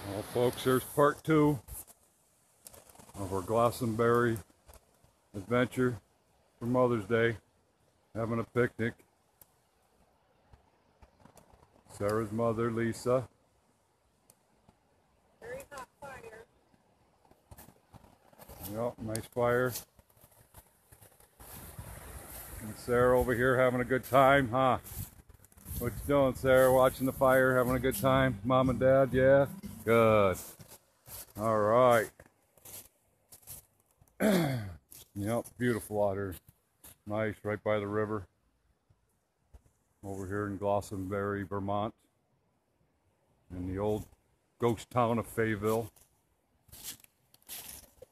Well, folks, here's part 2 of our Glastenbury adventure for Mother's Day. Having a picnic. Sarah's mother, Lisa. Very hot fire. Yep, nice fire. And Sarah over here having a good time, huh? What you doing, Sarah? Watching the fire, having a good time? Mom and Dad, yeah? Good. All right. Yep, beautiful out here. Nice, right by the river. Over here in Glastenbury, Vermont. In the old ghost town of Fayetteville.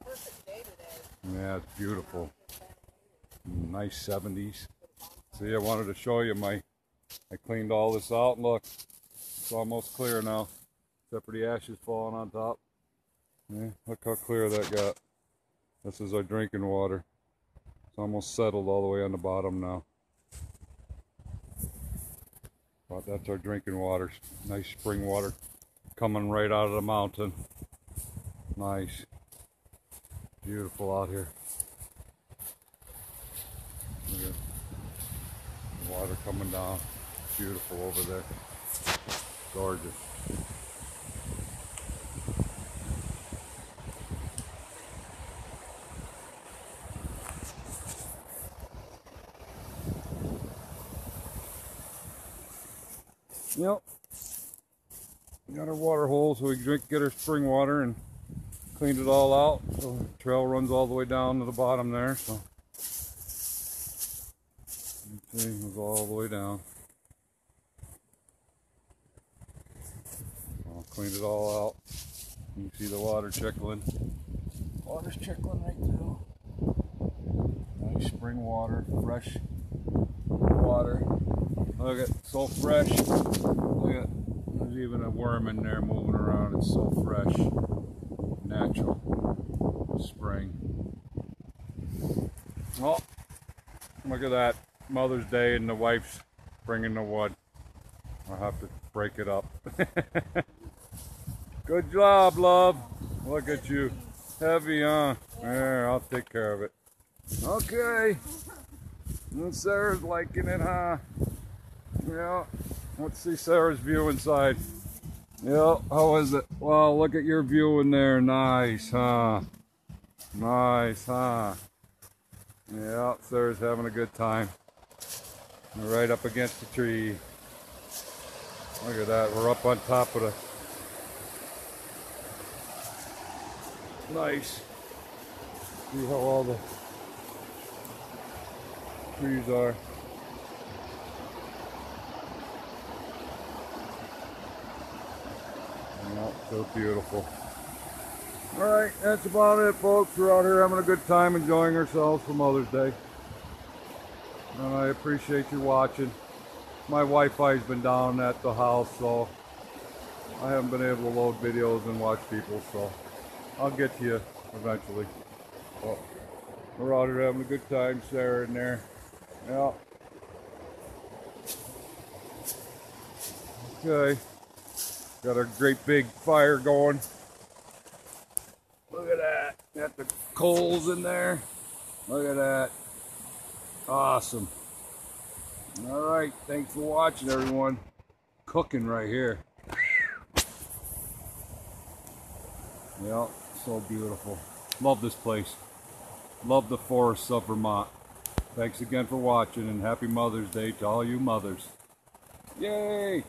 Perfect day today. Yeah, it's beautiful. Nice 70s. See, I wanted to show you I cleaned all this out, and look, it's almost clear now, except for the ashes falling on top. Yeah, look how clear that got. This is our drinking water. It's almost settled all the way on the bottom now. But that's our drinking water. Nice spring water coming right out of the mountain. Nice. Beautiful out here. Look at the water coming down. Beautiful over there. Gorgeous. Yep. We got our water hole so we can get our spring water, and cleaned it all out. The trail runs all the way down to the bottom there, so you see, it goes all the way down. I'll clean it all out. You can see the water trickling. Water's trickling right through. Nice spring water, fresh water. Look at it, so fresh. Look at it. There's even a worm in there moving around. It's so fresh. Natural spring. Oh, look at that. Mother's Day and the wife's bringing the wood. I'll have to break it up. Good job, love. Look at you. Heavy, huh? There, I'll take care of it. Okay. And Sarah's liking it, huh? Yeah. Let's see Sarah's view inside. Yeah, how is it? Well, look at your view in there. Nice, huh? Nice, huh? Yeah, Sarah's having a good time. We're right up against the tree. Look at that. We're up on top of the... Nice. See how all the trees are. Yeah, so beautiful. Alright, that's about it, folks. We're out here having a good time, enjoying ourselves for Mother's Day. And I appreciate you watching. My Wi-Fi's been down at the house, so I haven't been able to load videos and watch people, so I'll get to you eventually. Well, we're out here having a good time, Sarah in there. Yeah. Okay. Got a great big fire going. Look at that. Got the coals in there. Look at that. Awesome. Alright, thanks for watching, everyone. Cooking right here. Yeah, so beautiful. Love this place. Love the forests of Vermont. Thanks again for watching, and happy Mother's Day to all you mothers. Yay!